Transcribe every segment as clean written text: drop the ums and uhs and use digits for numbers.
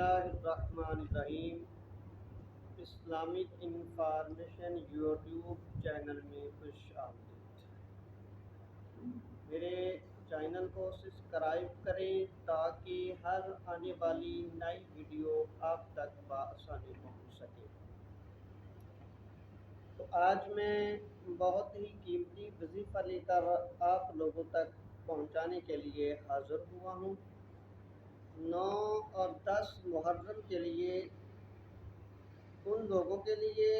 اللہ الرحمن الرحیم۔ Islamic information YouTube channel میں خوش آمدید۔ میرے چینل کو سبسکرائب کریں تاکہ ہر آنے والی نئی ویڈیو آپ تک بآسانی پہنچ سکے۔ تو آج میں بہت ہی قیمتی وظیفہ لے کر آپ لوگوں تک پہنچانے کے لیے حاضر ہوا ہوں۔ 9 اور 10 محرم کے لیے ان لوگوں کے لیے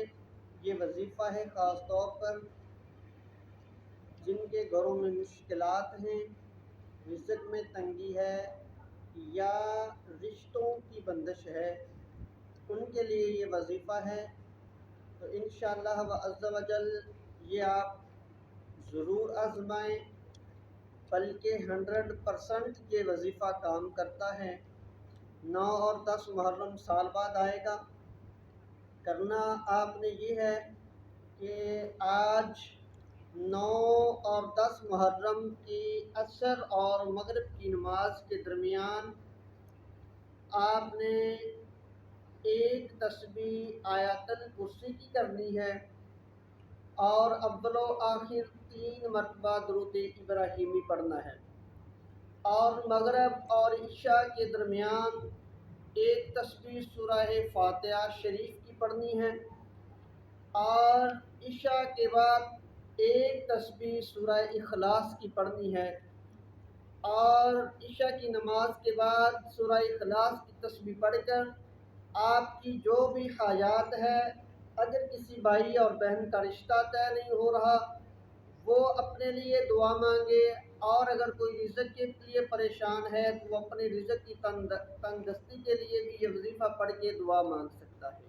یہ وظیفہ ہے، خاص طور پر جن کے گھروں میں مشکلات ہیں، رزق میں تنگی ہے یا رشتوں کی بندش ہے، ان کے لیے یہ وظیفہ ہے۔ تو انشاءاللہ عز و جل یہ آپ ضرور آزمائیں، بلکہ 100% یہ وظیفہ کام کرتا ہے۔ 9 اور 10 محرم سال بعد آئے گا۔ کرنا آپ نے یہ ہے کہ آج 9 اور 10 محرم کی عصر اور مغرب کی نماز کے درمیان آپ نے ایک تسبیح آیت الکرسی کی کرنی ہے اور اول و آخر 3 مرتبہ درود ابراہیمی پڑھنا ہے، اور مغرب اور عشاء کے درمیان ایک تسبیح سورہ فاتحہ شریف کی پڑھنی ہے، اور عشاء کے بعد ایک تسبیح سورہ اخلاص کی پڑھنی ہے، اور عشاء کی نماز کے بعد سورہ اخلاص کی تسبیح پڑھ کر آپ کی جو بھی حاجات ہے، اگر کسی بھائی اور بہن کا رشتہ طے نہیں ہو رہا وہ اپنے لیے دعا مانگے، اور اگر کوئی رزق کے لیے پریشان ہے تو وہ اپنے رزق کی تنگ دستی کے لیے بھی یہ وظیفہ پڑھ کے دعا مانگ سکتا ہے۔